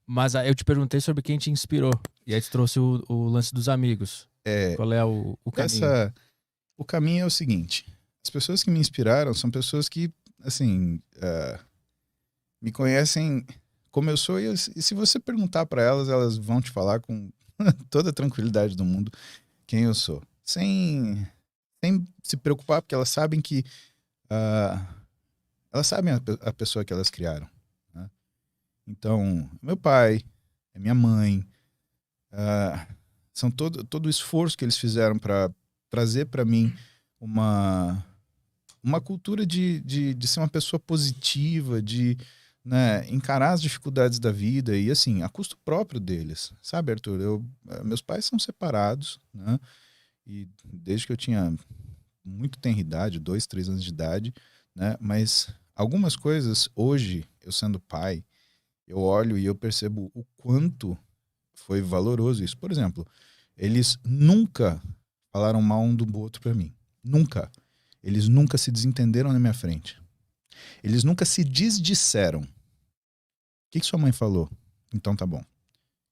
Mas eu te perguntei sobre quem te inspirou. E aí tu trouxe o lance dos amigos. É, Qual é o caminho? o caminho é o seguinte: as pessoas que me inspiraram são pessoas que, assim, me conhecem como eu sou, e se você perguntar para elas, elas vão te falar com toda a tranquilidade do mundo quem eu sou. Sem se preocupar, porque elas sabem que. ah, elas sabem a pessoa que elas criaram. Né? Então, meu pai, minha mãe, são todo o esforço que eles fizeram para trazer para mim uma, uma cultura de ser uma pessoa positiva, de, né, encarar as dificuldades da vida e, assim, a custo próprio deles. Sabe, Arthur? Meus pais são separados, né? E desde que eu tinha muito tenra idade, 2, 3 anos de idade, né? Mas algumas coisas, hoje, eu sendo pai, eu olho e eu percebo o quanto foi valoroso isso. Por exemplo, eles nunca falaram mal um do outro para mim. Nunca. Eles nunca se desentenderam na minha frente. Eles nunca se desdisseram. O que sua mãe falou? Então tá bom. O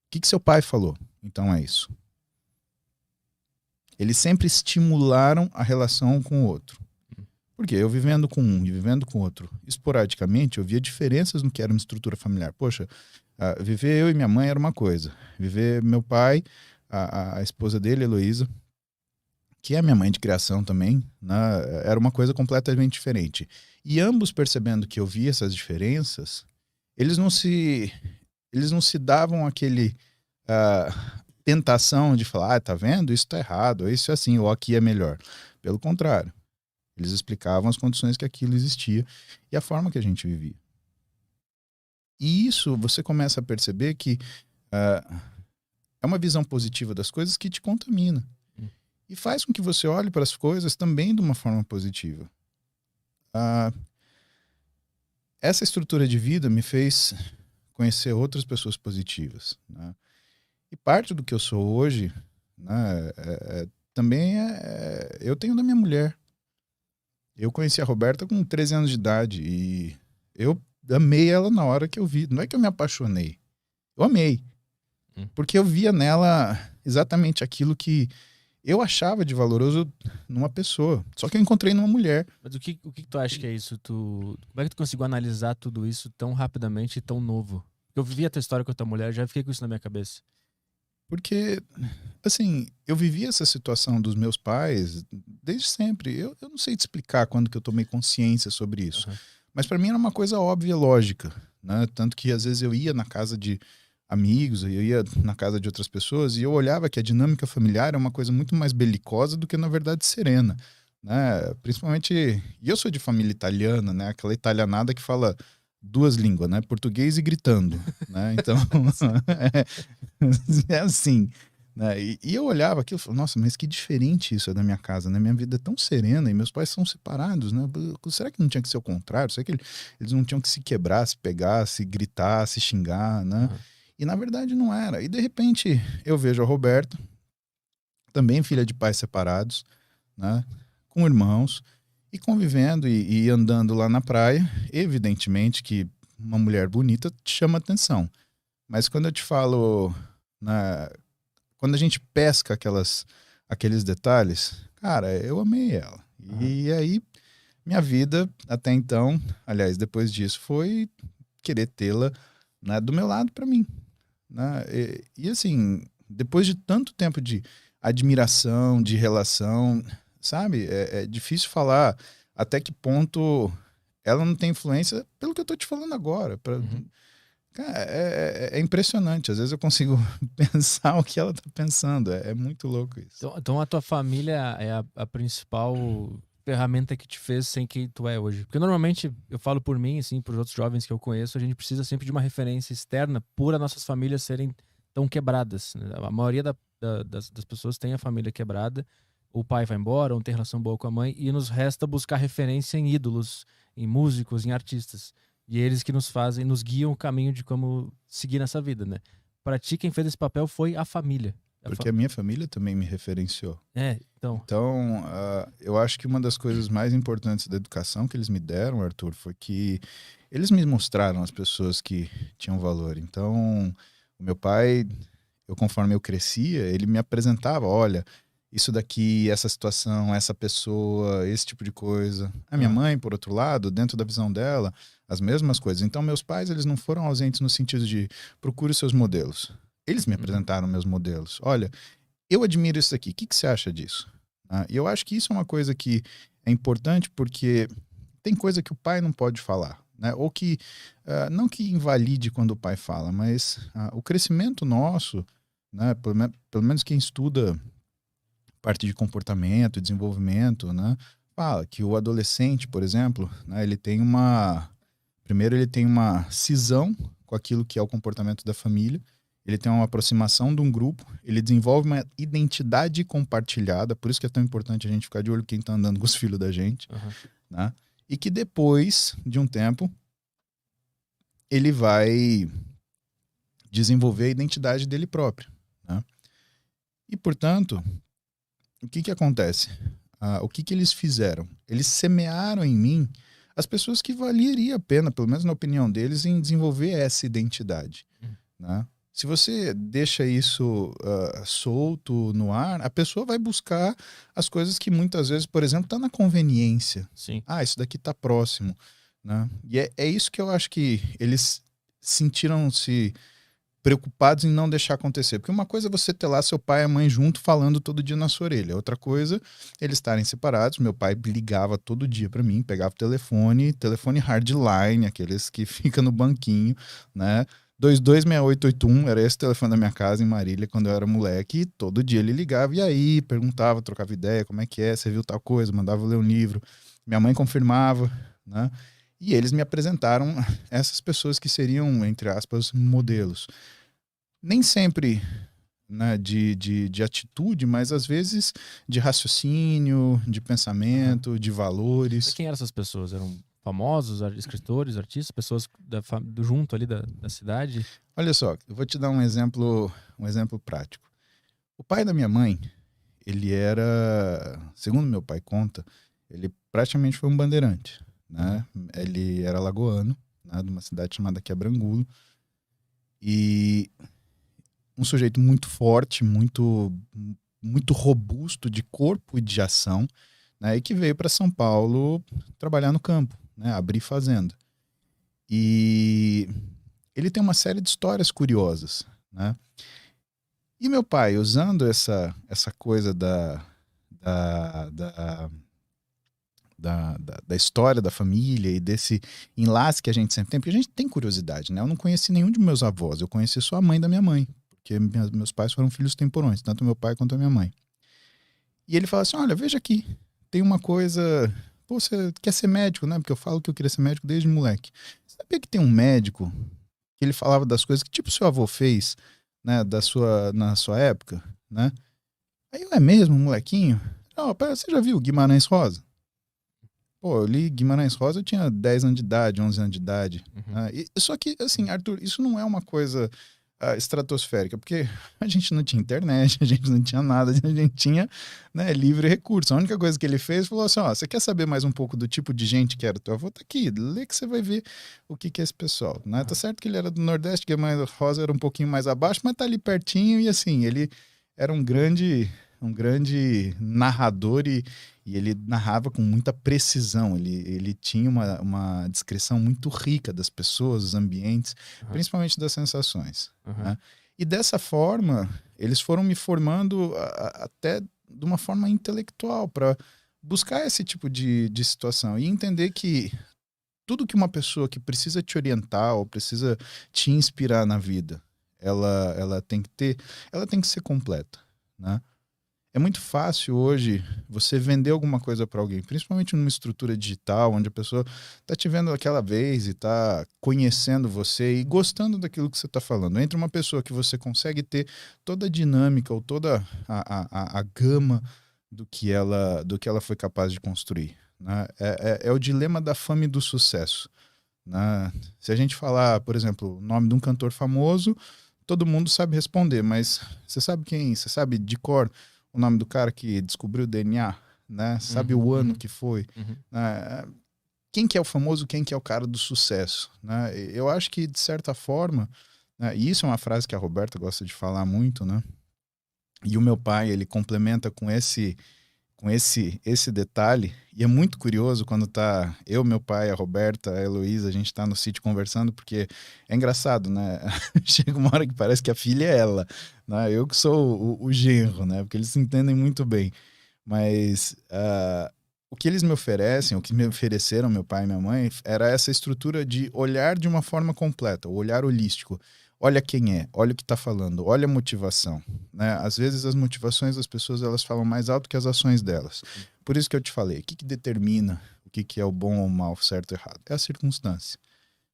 que seu pai falou? Então é isso. Eles sempre estimularam a relação com o outro. Porque eu vivendo com um e vivendo com o outro, esporadicamente, eu via diferenças no que era uma estrutura familiar. Poxa, viver eu e minha mãe era uma coisa. Viver meu pai, a esposa dele, Heloísa, que é minha mãe de criação também, né, era uma coisa completamente diferente. E ambos percebendo que eu via essas diferenças, eles não se, eles não se davam aquele tentação de falar, tá vendo? Isso tá errado, isso é assim, ou aqui é melhor. Pelo contrário, eles explicavam as condições que aquilo existia e a forma que a gente vivia. E isso você começa a perceber que é uma visão positiva das coisas que te contamina. E faz com que você olhe para as coisas também de uma forma positiva. Essa estrutura de vida me fez conhecer outras pessoas positivas. Né? E parte do que eu sou hoje, né, também eu tenho da minha mulher. Eu conheci a Roberta com 13 anos de idade e eu amei ela na hora que eu vi. Não é que eu me apaixonei, eu amei. Porque eu via nela exatamente aquilo que eu achava de valoroso numa pessoa. Só que eu encontrei numa mulher. Mas o que tu acha que é isso? Como é que tu conseguiu analisar tudo isso tão rapidamente e tão novo? Eu vivi a tua história com a tua mulher, já fiquei com isso na minha cabeça. Porque, assim, eu vivi essa situação dos meus pais desde sempre. Eu não sei te explicar quando que eu tomei consciência sobre isso. Uhum. Mas para mim era uma coisa óbvia, lógica. Né? Tanto que às vezes eu ia na casa de amigos, eu ia na casa de outras pessoas e eu olhava que a dinâmica familiar é uma coisa muito mais belicosa do que, na verdade, serena. Né? Principalmente, e eu sou de família italiana, né? Aquela italianada que fala duas línguas, né? Português e gritando, né? Então, é assim, né? E eu olhava aquilo e falava, nossa, mas que diferente isso é da minha casa, né? Minha vida é tão serena e meus pais são separados, né? Será que não tinha que ser o contrário? Será que eles não tinham que se quebrar, se pegar, se gritar, se xingar, né? Uhum. E na verdade não era. E de repente eu vejo a Roberta, também filha de pais separados, né? Com irmãos, e convivendo e andando lá na praia. Evidentemente que uma mulher bonita te chama atenção. Mas quando eu te falo, né, quando a gente pesca aqueles detalhes, cara, eu amei ela. Uhum. E aí, minha vida até então, aliás, depois disso, foi querer tê-la, né, do meu lado para mim. Né? E assim, depois de tanto tempo de admiração, de relação, sabe, é difícil falar até que ponto ela não tem influência pelo que eu tô te falando agora. Uhum. Cara, é impressionante. Às vezes eu consigo pensar o que ela tá pensando. É muito louco isso. Então a tua família é a principal ferramenta que te fez ser quem tu é hoje. Porque normalmente, eu falo por mim, assim, por outros jovens que eu conheço, a gente precisa sempre de uma referência externa por as nossas famílias serem tão quebradas. Né? A maioria das pessoas tem a família quebrada, o pai vai embora, não tem relação boa com a mãe, e nos resta buscar referência em ídolos, em músicos, em artistas. E eles que nos fazem, nos guiam o caminho de como seguir nessa vida, né? Pra ti, quem fez esse papel foi a família. Porque a minha família também me referenciou. Então. Então, eu acho que uma das coisas mais importantes da educação que eles me deram, Arthur, foi que eles me mostraram as pessoas que tinham valor. Então, o meu pai, conforme eu crescia, ele me apresentava, olha, isso daqui, essa situação, essa pessoa, esse tipo de coisa. A minha mãe, por outro lado, dentro da visão dela, as mesmas coisas. Então, meus pais, eles não foram ausentes no sentido de procure os seus modelos. Eles me apresentaram meus modelos. Olha, eu admiro isso aqui. O que você acha disso? E eu acho que isso é uma coisa que é importante porque tem coisa que o pai não pode falar. Né? Ou que, não que invalide quando o pai fala, mas o crescimento nosso, né? Pelo menos quem estuda parte de comportamento, desenvolvimento, né? Fala que o adolescente, por exemplo, né? Primeiro ele tem uma cisão com aquilo que é o comportamento da família, ele tem uma aproximação de um grupo, ele desenvolve uma identidade compartilhada, por isso que é tão importante a gente ficar de olho quem está andando com os filhos da gente, né? E que depois de um tempo ele vai desenvolver a identidade dele próprio, né? E, portanto, o que acontece? O que eles fizeram? Eles semearam em mim as pessoas que valeria a pena, pelo menos na opinião deles, em desenvolver essa identidade, né? Se você deixa isso solto no ar, a pessoa vai buscar as coisas que muitas vezes, por exemplo, está na conveniência. Sim. Isso daqui está próximo, né? E é isso que eu acho que eles sentiram-se preocupados em não deixar acontecer. Porque uma coisa é você ter lá seu pai e a mãe junto falando todo dia na sua orelha. Outra coisa, eles estarem separados. Meu pai ligava todo dia para mim, pegava o telefone hardline, aqueles que fica no banquinho, né? 226881, era esse o telefone da minha casa em Marília quando eu era moleque, e todo dia ele ligava, e aí, perguntava, trocava ideia, como é que é, você viu tal coisa, mandava eu ler um livro, minha mãe confirmava, né? E eles me apresentaram essas pessoas que seriam, entre aspas, modelos. Nem sempre, né, de atitude, mas às vezes de raciocínio, de pensamento, de valores. Mas quem eram essas pessoas? Eram famosos, escritores, artistas, pessoas junto ali da cidade? Olha só, eu vou te dar um exemplo prático. O pai da minha mãe, ele era, segundo meu pai conta, ele praticamente foi um bandeirante, né? Ele era lagoano, né, de uma cidade chamada Quebrangulo, e um sujeito muito forte, muito robusto de corpo e de ação, né, e que veio para São Paulo trabalhar no campo, né, abrir fazenda. E ele tem uma série de histórias curiosas, né? E meu pai, usando essa coisa da história da família e desse enlace que a gente sempre tem, porque a gente tem curiosidade, né? Eu não conheci nenhum de meus avós, eu conheci só a mãe da minha mãe, porque meus pais foram filhos temporões, tanto meu pai quanto a minha mãe. E ele fala assim, olha, veja aqui, tem uma coisa... Pô, você quer ser médico, né? Porque eu falo que eu queria ser médico desde moleque. Você sabia que tem um médico que ele falava das coisas que tipo seu avô fez, né, na sua época, né? Aí eu, é mesmo, molequinho? Não, você já viu Guimarães Rosa? Pô, eu li Guimarães Rosa, eu tinha 10 anos de idade, 11 anos de idade. Né? Só que, assim, Arthur, isso não é uma coisa estratosférica, porque a gente não tinha internet, a gente não tinha nada, a gente tinha, né, livre recurso. A única coisa que ele fez, falou assim, ó, você quer saber mais um pouco do tipo de gente que era teu avô? Tá aqui, lê que você vai ver o que é esse pessoal. Né? Tá certo que ele era do Nordeste, Guimarães Rosa era um pouquinho mais abaixo, mas tá ali pertinho e, assim, ele era um grande narrador e ele narrava com muita precisão, ele tinha uma descrição muito rica das pessoas, dos ambientes, principalmente das sensações. Né? E dessa forma, eles foram me formando até de uma forma intelectual para buscar esse tipo de situação e entender que tudo que uma pessoa que precisa te orientar ou precisa te inspirar na vida, ela tem que ser completa, né? É muito fácil hoje você vender alguma coisa para alguém, principalmente numa estrutura digital, onde a pessoa está te vendo aquela vez e está conhecendo você e gostando daquilo que você está falando. Entre uma pessoa que você consegue ter toda a dinâmica ou toda a gama do que ela foi capaz de construir. Né? É o dilema da fama e do sucesso. Né? Se a gente falar, por exemplo, o nome de um cantor famoso, todo mundo sabe responder, mas você sabe de cor o nome do cara que descobriu o DNA, né? Sabe o ano que foi, né? Quem que é o famoso, quem que é o cara do sucesso, né? Eu acho que, de certa forma, né, e isso é uma frase que a Roberta gosta de falar muito, né? E o meu pai, ele complementa com esse detalhe, e é muito curioso quando tá eu, meu pai, a Roberta, a Heloísa, a gente tá no sítio conversando, porque é engraçado, né? Chega uma hora que parece que a filha é ela, né? Eu que sou o genro, né? Porque eles se entendem muito bem. Mas o que eles me oferecem, o que me ofereceram, meu pai e minha mãe, era essa estrutura de olhar de uma forma completa, o olhar holístico. Olha quem é, olha o que está falando, olha a motivação, né? Às vezes as motivações das pessoas, elas falam mais alto que as ações delas. Por isso que eu te falei, o que determina o que é o bom ou o mal, certo ou errado? É a circunstância,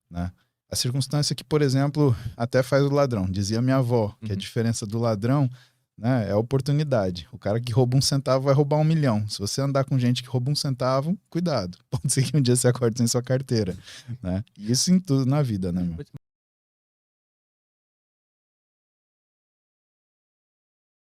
né? A circunstância que, por exemplo, até faz o ladrão. Dizia minha avó que a diferença do ladrão, né, é a oportunidade. O cara que rouba 1 centavo vai roubar 1 milhão. Se você andar com gente que rouba 1 centavo, cuidado. Pode ser que um dia você acorde sem sua carteira, né? Isso em tudo na vida, né, meu?